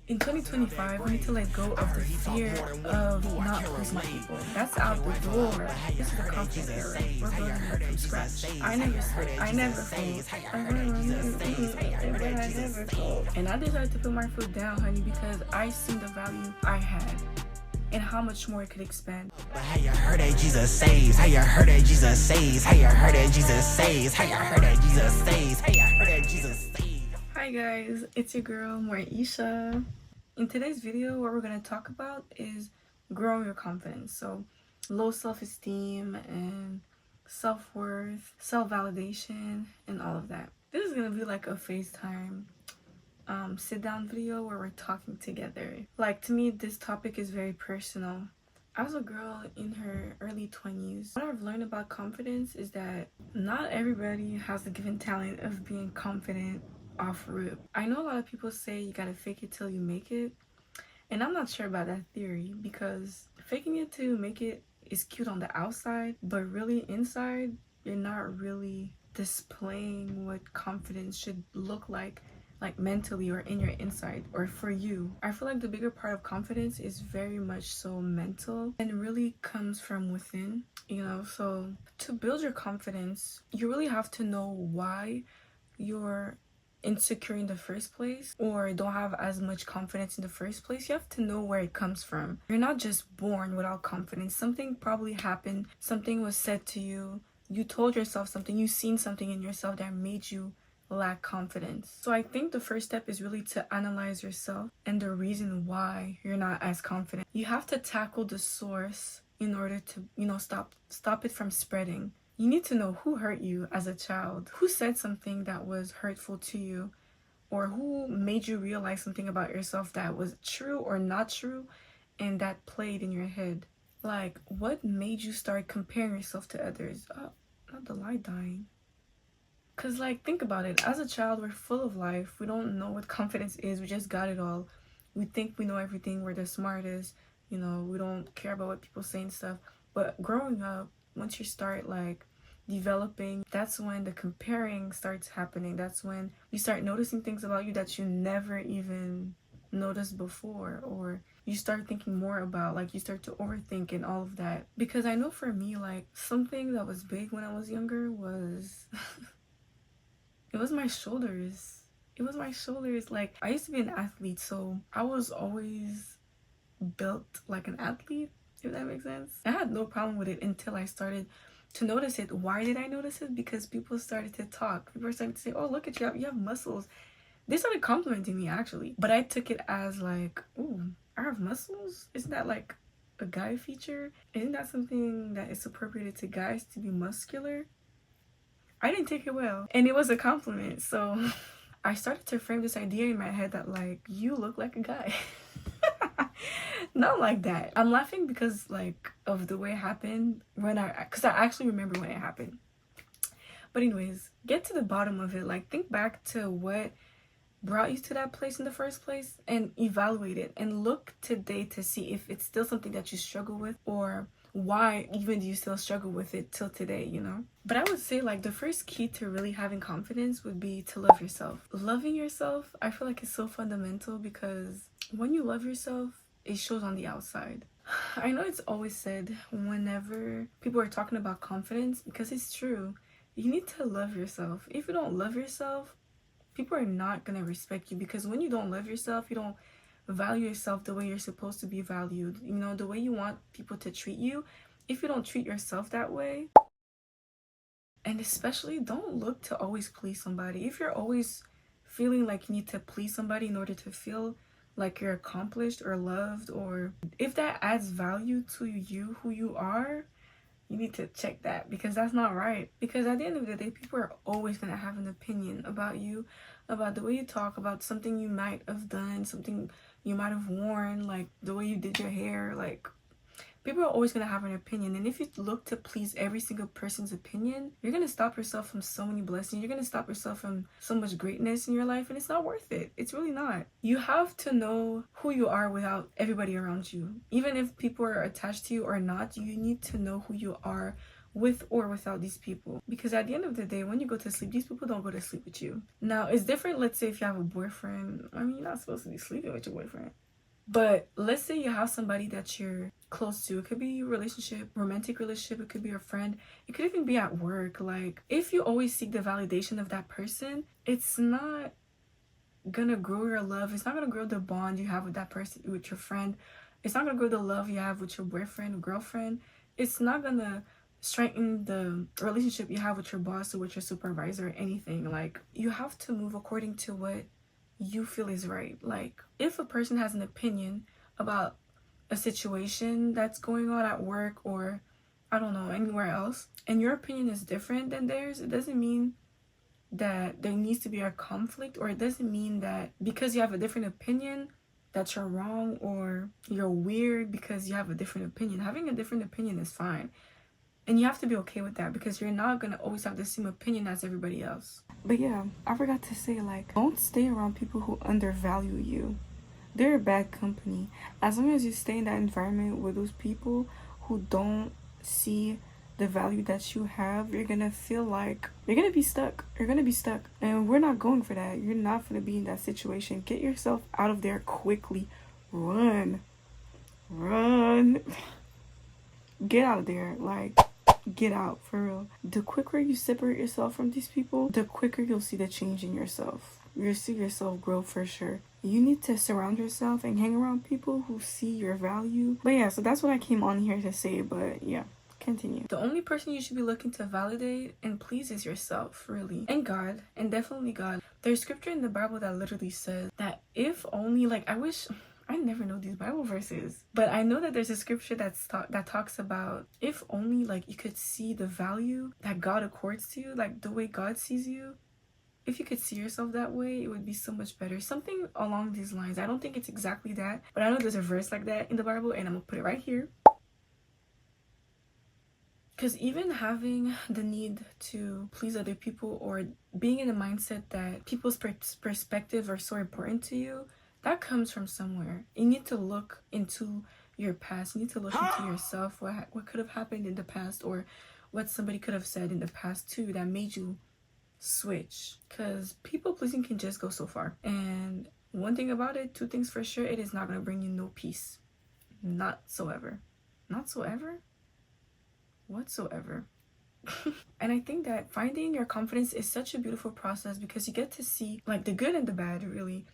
In 2025, we need to let go of the fear of not pleasing people. That's out the door. This is the confidence era. We're building it from scratch. I never slip. I never fold. I never fold. And I decided to put my foot down, honey, because I seen the value I had and how much more it could expand. But how you heard that Jesus saves? How you heard that Jesus saves? How you heard that Jesus saves? How you heard that Jesus saves? How you heard that Jesus saves? Hi guys, it's your girl Mohr-EE-shah. In today's video, what we're going to talk about is growing your confidence. So low self-esteem and self-worth, self-validation, and all of that. This is going to be like a FaceTime sit-down video where we're talking together. Like, to me, this topic is very personal. I was a girl in her early 20s. What I've learned about confidence is that not everybody has the given talent of being confident off rip. I know a lot of people say you gotta fake it till you make it, and I'm not sure about that theory, because faking it to make it is cute on the outside, but really inside you're not really displaying what confidence should look like mentally or in your inside or for you. I feel like the bigger part of confidence is very much so mental and really comes from within, so to build your confidence, you really have to know why you're insecure in the first place or don't have as much confidence in the first place. You have to know where it comes from. You're not just born without confidence. Something probably happened, something was said to you, you told yourself something, you seen something in yourself that made you lack confidence. So I think the first step is really to analyze yourself and the reason why you're not as confident. You have to tackle the source in order to stop it from spreading. You need to know who hurt you as a child, who said something that was hurtful to you, or who made you realize something about yourself that was true or not true and that played in your head. Like, what made you start comparing yourself to others? Oh, not the light dying. Because, like, think about it. As a child, we're full of life. We don't know what confidence is. We just got it all. We think we know everything. We're the smartest. We don't care about what people say and stuff. But growing up, once you start, like, developing, that's when the comparing starts happening. That's when you start noticing things about you that you never even noticed before, or you start thinking more about, like, you start to overthink and all of that. Because I know for me, like, something that was big when I was younger was it was my shoulders. It was my shoulders. Like, I used to be an athlete, so I was always built like an athlete, if that makes sense. I had no problem with it until I started to notice it. Why did I notice it? Because people started to talk. People started to say, oh, look at you, you have muscles. They started complimenting me, actually. But I took it as like, ooh, I have muscles? Isn't that like a guy feature? Isn't that something that is appropriated to guys to be muscular? I didn't take it well, and it was a compliment. So I started to frame this idea in my head that, like, you look like a guy. Not like that. I'm laughing because, like, of the way it happened because I actually remember when it happened. But anyways, get to the bottom of it. Like, think back to what brought you to that place in the first place and evaluate it, and look today to see if it's still something that you struggle with, or why even do you still struggle with it till today, But I would say, like, the first key to really having confidence would be to love yourself. Loving yourself, I feel like, is so fundamental, because when you love yourself, it shows on the outside. I know it's always said whenever people are talking about confidence, because it's true, you need to love yourself. If you don't love yourself, people are not gonna respect you, because when you don't love yourself, you don't value yourself the way you're supposed to be valued, the way you want people to treat you. If you don't treat yourself that way, and especially don't look to always please somebody. If you're always feeling like you need to please somebody in order to feel like you're accomplished or loved, or if that adds value to you, who you are, you need to check that, because that's not right. Because at the end of the day, people are always going to have an opinion about you, about the way you talk, about something you might have done, something you might have worn, like the way you did your hair. Like, people are always going to have an opinion. And if you look to please every single person's opinion, you're going to stop yourself from so many blessings. You're going to stop yourself from so much greatness in your life, and it's not worth it. It's really not. You have to know who you are without everybody around you. Even if people are attached to you or not, you need to know who you are with or without these people. Because at the end of the day, when you go to sleep, these people don't go to sleep with you. Now, it's different, let's say if you have a boyfriend. I mean, you're not supposed to be sleeping with your boyfriend. But let's say you have somebody that you're close to. It could be a relationship, romantic relationship. It could be a friend. It could even be at work. Like, if you always seek the validation of that person, it's not gonna grow your love. It's not gonna grow the bond you have with that person, with your friend. It's not gonna grow the love you have with your boyfriend or girlfriend. It's not gonna strengthen the relationship you have with your boss or with your supervisor or anything. Like, you have to move according to what you feel is right. Like, if a person has an opinion about a situation that's going on at work or I don't know, anywhere else, and your opinion is different than theirs, it doesn't mean that there needs to be a conflict, or it doesn't mean that because you have a different opinion that you're wrong or you're weird because you have a different opinion. Having a different opinion is fine. And you have to be okay with that because you're not going to always have the same opinion as everybody else. But yeah, I forgot to say, like, don't stay around people who undervalue you. They're a bad company. As long as you stay in that environment with those people who don't see the value that you have, you're gonna feel like you're gonna be stuck. You're gonna be stuck. And we're not going for that. You're not gonna be in that situation. Get yourself out of there quickly. Run. Run. Get out of there. Like, get out, for real. The quicker you separate yourself from these people, the quicker you'll see the change in yourself. You'll see yourself grow for sure. You need to surround yourself and hang around people who see your value. But yeah, so that's what I came on here to say. But yeah, continue. The only person you should be looking to validate and please is yourself, really. And God, and definitely God. There's scripture in the Bible that literally says that if only, like, I never know these Bible verses, but I know that there's a scripture that talks about if only, like, you could see the value that God accords to you, like the way God sees you. If you could see yourself that way, it would be so much better. Something along these lines. I don't think it's exactly that, but I know there's a verse like that in the Bible, and I'm gonna put it right here. Because even having the need to please other people or being in the mindset that people's perspective are so important to you, that comes from somewhere. You need to look into your past. You need to look into yourself. What could have happened in the past, or what somebody could have said in the past too that made you switch. Because people pleasing can just go so far. And one thing about it, two things for sure, it is not going to bring you no peace. Not so ever. Whatsoever. And I think that finding your confidence is such a beautiful process because you get to see, like, the good and the bad, really.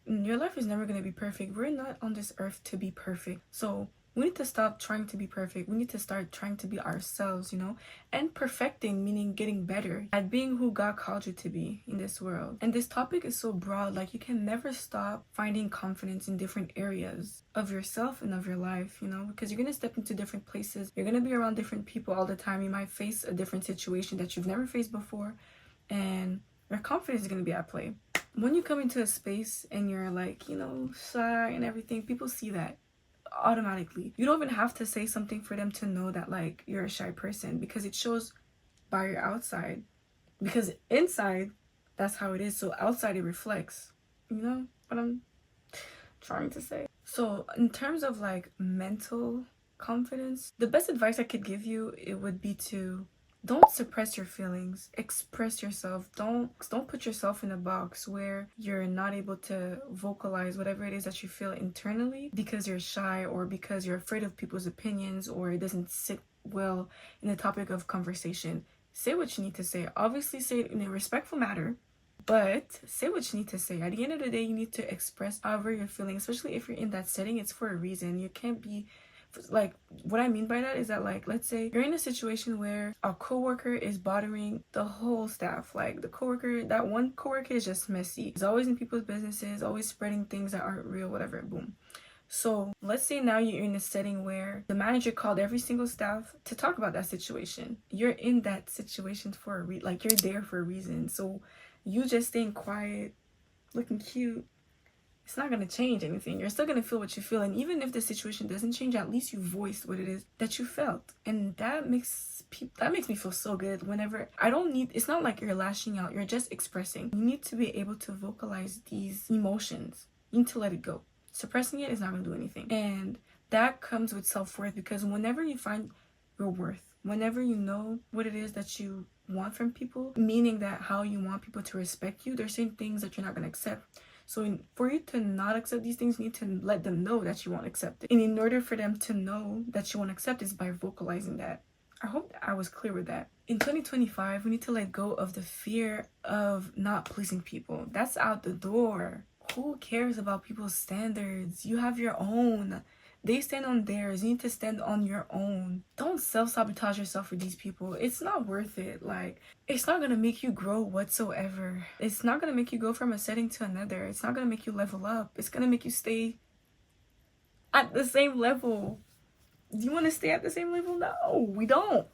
Your life is never going to be perfect. We're not on this earth to be perfect. So we need to stop trying to be perfect. We need to start trying to be ourselves, you know? And perfecting, meaning getting better at being who God called you to be in this world. And this topic is so broad, like, you can never stop finding confidence in different areas of yourself and of your life, you know? Because you're going to step into different places. You're going to be around different people all the time. You might face a different situation that you've never faced before. And your confidence is going to be at play. When you come into a space and you're, like, you know, shy and everything, people see that automatically. You don't even have to say something for them to know that, like, you're a shy person, because it shows by your outside. Because inside, that's how it is. So outside, it reflects. You know what I'm trying to say? So in terms of, like, mental confidence, the best advice I could give you, it would be to don't suppress your feelings. Express yourself. Don't put yourself in a box where you're not able to vocalize whatever it is that you feel internally because you're shy or because you're afraid of people's opinions or it doesn't sit well in the topic of conversation. Say what you need to say. Obviously, say it in a respectful manner, but say what you need to say. At the end of the day, you need to express however you're feeling, especially if you're in that setting. It's for a reason. You can't be, like, what I mean by that is that, like, let's say you're in a situation where a coworker is bothering the whole staff. Like, that one coworker is just messy. He's always in people's businesses, always spreading things that aren't real, whatever, boom. So let's say now you're in a setting where the manager called every single staff to talk about that situation. You're in that situation for a like, you're there for a reason. So you just staying quiet, looking cute, it's not going to change anything. You're still going to feel what you feel. And even if the situation doesn't change, at least you voiced what it is that you felt. And that makes me feel so good whenever it's not like you're lashing out. You're just expressing. You need to be able to vocalize these emotions. You need to let it go. Suppressing it is not going to do anything. And that comes with self-worth, because whenever you find your worth. Whenever you know what it is that you want from people, meaning that how you want people to respect you, there's certain things that you're not going to accept. So for you to not accept these things, you need to let them know that you won't accept it. And in order for them to know that you won't accept it is by vocalizing that. I hope I was clear with that. In 2025, we need to let go of the fear of not pleasing people. That's out the door. Who cares about people's standards? You have your own. They stand on theirs. You need to stand on your own. Don't self-sabotage yourself for these people. It's not worth it. Like, it's not gonna make you grow whatsoever. It's not gonna make you go from a setting to another. It's not gonna make you level up. It's gonna make you stay at the same level. Do you want to stay at the same level? No, we don't.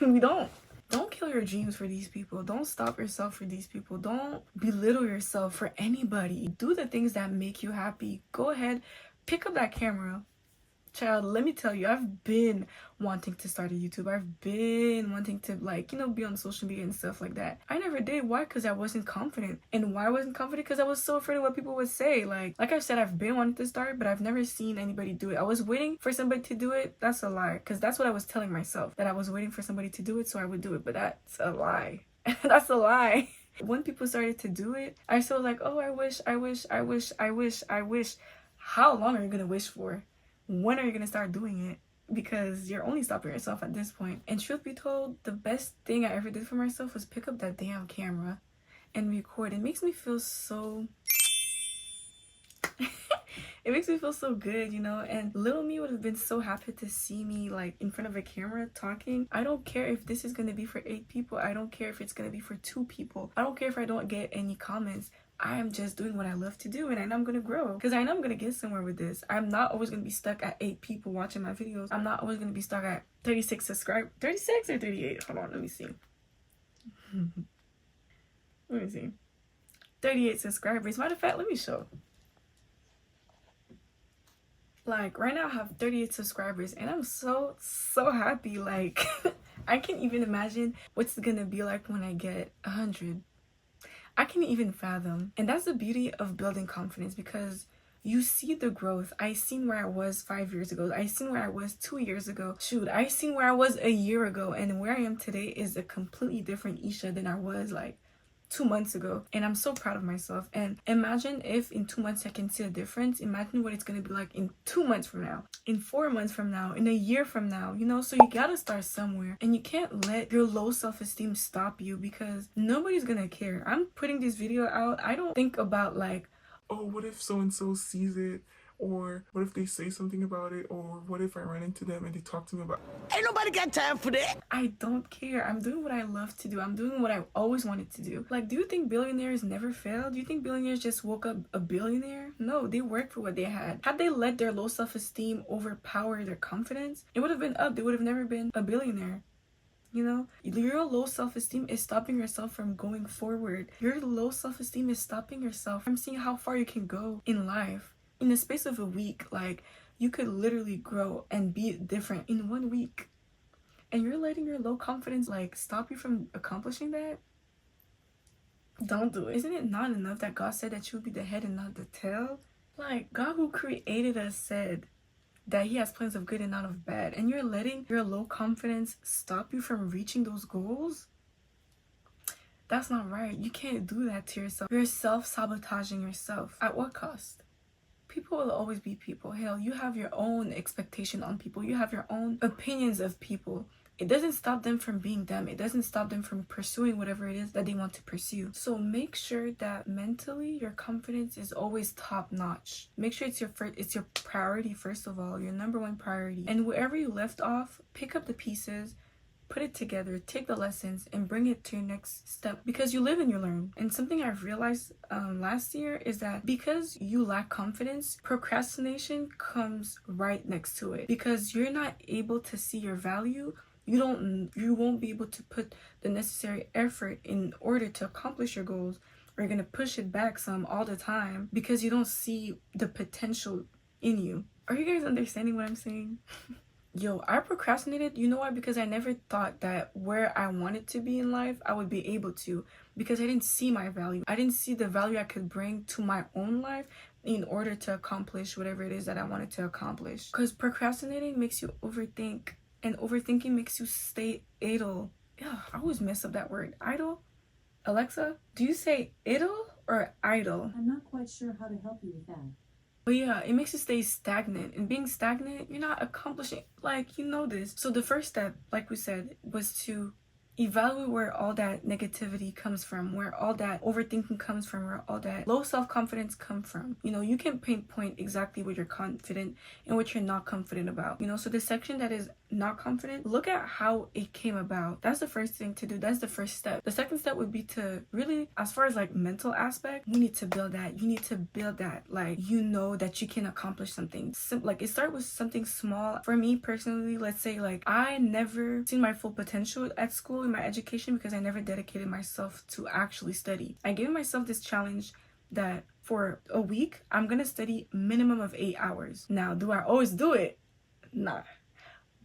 We don't. Don't kill your dreams for these people. Don't stop yourself for these people. Don't belittle yourself for anybody. Do the things that make you happy. Go ahead, pick up that camera. Child, let me tell you, I've been wanting to start a YouTube. I've been wanting to, like, you know, be on social media and stuff like that. I never did. Why? Because I wasn't confident. And why I wasn't confident? Because I was so afraid of what people would say. Like I said, I've been wanting to start, but I've never seen anybody do it. I was waiting for somebody to do it. That's a lie. Because that's what I was telling myself, that I was waiting for somebody to do it so I would do it. But that's a lie. That's a lie. When people started to do it, I still was like, oh, I wish. How long are you going to wish for? When are you going to start doing it? Because you're only stopping yourself at this point. And truth be told, the best thing I ever did for myself was pick up that damn camera and record. It makes me feel so... It makes me feel so good, you know? And little me would have been so happy to see me, like, in front of a camera talking. I don't care if this is going to be for 8 people. I don't care if it's going to be for 2 people. I don't care if I don't get any comments. I am just doing what I love to do, and I know I'm gonna grow because I know I'm gonna get somewhere with this. I'm not always gonna be stuck at 8 people watching my videos. I'm not always gonna be stuck at 36 subscribers. 36 or 38? Hold on, let me see. Let me see. 38 subscribers. Matter of fact, let me show. Like, right now I have 38 subscribers, and I'm so happy. Like, I can't even imagine what's gonna be like when I get 100. I can't even fathom. And that's the beauty of building confidence, because you see the growth. I seen where I was 5 years ago. I seen where I was 2 years ago. Shoot, I seen where I was a year ago. And where I am today is a completely different Isha than I was like 2 months ago. And I'm so proud of myself. And imagine if in 2 months I can see a difference. Imagine what it's going to be like in 2 months from now, in 4 months from now, in a year from now, you know? So you gotta start somewhere, and you can't let your low self-esteem stop you, because nobody's gonna care. I'm putting this video out. I don't think about like, oh, what if so-and-so sees it? Or what if they say something about it? Or what if I run into them and they talk to me about it? Ain't nobody got time for that. I don't care. I'm doing what I love to do. I'm doing what I always wanted to do. Like, do you think billionaires never fail? Do you think billionaires just woke up a billionaire? No, they worked for what they had. Had they let their low self-esteem overpower their confidence, it would have been up. They would have never been a billionaire. You know, your low self-esteem is stopping yourself from going forward. Your low self-esteem is stopping yourself from seeing how far you can go in life. In the space of a week, like, you could literally grow and be different in 1 week. And you're letting your low confidence, like, stop you from accomplishing that? Don't do it. Isn't it not enough that God said that you would be the head and not the tail? Like, God who created us said that he has plans of good and not of bad. And you're letting your low confidence stop you from reaching those goals? That's not right. You can't do that to yourself. You're self-sabotaging yourself. At what cost? People will always be people. Hell, you have your own expectation on people. You have your own opinions of people. It doesn't stop them from being them. It doesn't stop them from pursuing whatever it is that they want to pursue. So make sure that mentally your confidence is always top notch. Make sure it's your priority, first of all, your number one priority. And wherever you left off, pick up the pieces, put it together, take the lessons, and bring it to your next step, because you live and you learn. And something I've realized last year is that because you lack confidence, procrastination comes right next to it, because you're not able to see your value. You won't be able to put the necessary effort in order to accomplish your goals, or you're gonna push it back some all the time because you don't see the potential in you. Are you guys understanding what I'm saying? Yo, I procrastinated. You know why? Because I never thought that where I wanted to be in life, I would be able to. Because I didn't see my value. I didn't see the value I could bring to my own life in order to accomplish whatever it is that I wanted to accomplish. Because procrastinating makes you overthink And overthinking makes you stay idle. Ugh, I always mess up that word. Idle? Alexa, do you say idle or idle? I'm not quite sure how to help you with that. But yeah, it makes you stay stagnant. And being stagnant, you're not accomplishing, like, you know this. So the first step, like we said, was to evaluate where all that negativity comes from, where all that overthinking comes from, where all that low self-confidence come from. You know, you can pinpoint exactly what you're confident and what you're not confident about. You know, so the section that is not confident, look at how it came about. That's the first thing to do. That's the first step. The second step would be to really, as far as like mental aspect, you need to build that. You need to build that. Like, you know that you can accomplish something. Like, it started with something small. For me personally, let's say like I never seen my full potential at school in my education because I never dedicated myself to actually study. I gave myself this challenge that for a week I'm gonna study minimum of 8 hours. Now, do I always do it? Nah.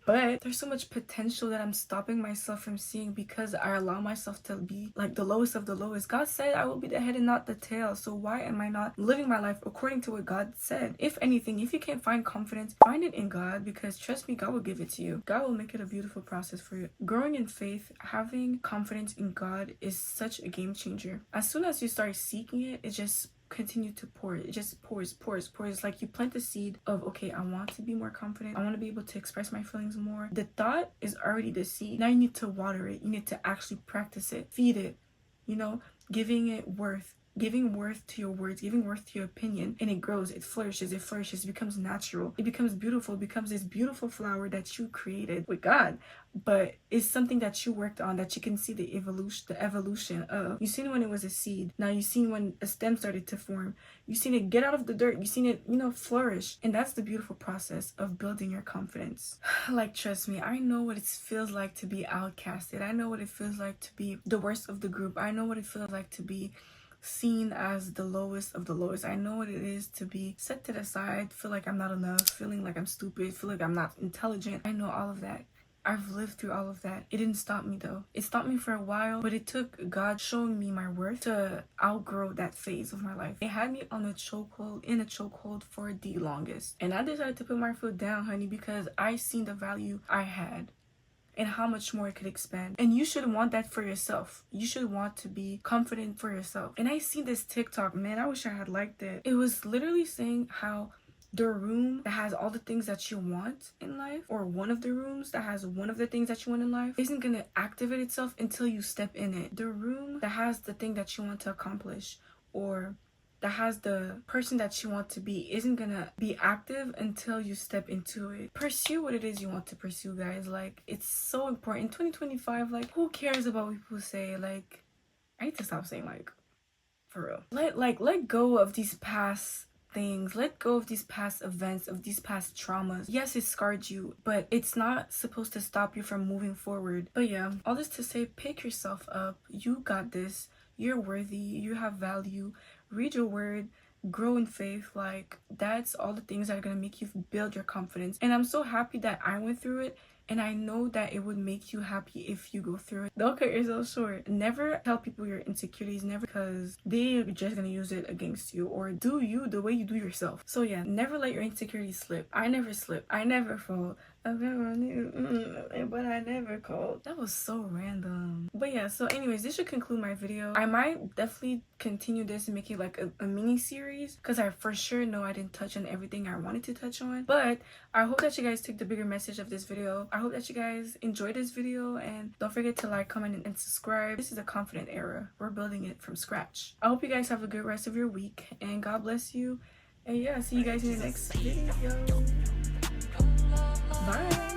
But there's so much potential that I'm stopping myself from seeing because I allow myself to be like the lowest of the lowest. God said I will be the head and not the tail. So why am I not living my life according to what God said? If anything, if you can't find confidence, find it in God, because trust me, God will give it to you. God will make it a beautiful process for you. Growing in faith, having confidence in God is such a game changer. As soon as you start seeking it, it just continue to pour. It just pours. It's like you plant the seed of, okay, I want to be more confident, I want to be able to express my feelings more. The thought is already the seed. Now you need to water it. You need to actually practice it, feed it, you know, giving it worth, giving worth to your words, giving worth to your opinion, and it grows, it flourishes, it becomes natural, it becomes beautiful, it becomes this beautiful flower that you created with God. But it's something that you worked on, that you can see the evolution of. You seen when it was a seed, now you seen when a stem started to form, you seen it get out of the dirt, you seen it, you know, flourish. And that's the beautiful process of building your confidence. Like, trust me, I know what it feels like to be outcasted. I know what it feels like to be the worst of the group. I know what it feels like to be seen as the lowest of the lowest. I know what it is to be set to the side, feel like I'm not enough, feeling like I'm stupid, feel like I'm not intelligent. I know all of that. I've lived through all of that. It didn't stop me though. It stopped me for a while, but it took God showing me my worth to outgrow that phase of my life. It had me on a chokehold, in a chokehold for the longest. And I decided to put my foot down, honey, because I seen the value I had and how much more it could expand. And you should want that for yourself. You should want to be confident for yourself. And I see this TikTok, man, I wish I had liked it. It was literally saying how the room that has all the things that you want in life, or one of the rooms that has one of the things that you want in life, isn't gonna activate itself until you step in it. The room that has the thing that you want to accomplish, or that has the person that you want to be, isn't gonna be active until you step into it. Pursue what it is you want to pursue, guys. Like, it's so important. In 2025, like, who cares about what people say? Like, I need to stop saying like, for real. Let go of these past things, let go of these past events, of these past traumas. Yes, it scarred you, but it's not supposed to stop you from moving forward. But yeah, all this to say, pick yourself up. You got this. You're worthy. You have value. Read your word, grow in faith. Like, that's all the things that are gonna make you build your confidence. And I'm so happy that I went through it, and I know that it would make you happy if you go through it. Don't cut yourself short. Never tell people your insecurities, never, because they're just gonna use it against you, or do you the way you do yourself. So yeah, never let your insecurities slip. I never slip. I never fall. I've never knew, but I never called. That was so random. But yeah, so anyways, this should conclude my video. I might definitely continue this and make it like a mini series, because I for sure know I didn't touch on everything I wanted to touch on. But I hope that you guys took the bigger message of this video. I hope that you guys enjoyed this video, and don't forget to like, comment, and subscribe. This is a confident era. We're building it from scratch. I hope you guys have a good rest of your week, and God bless you. And yeah, see you guys in the next video. Bye.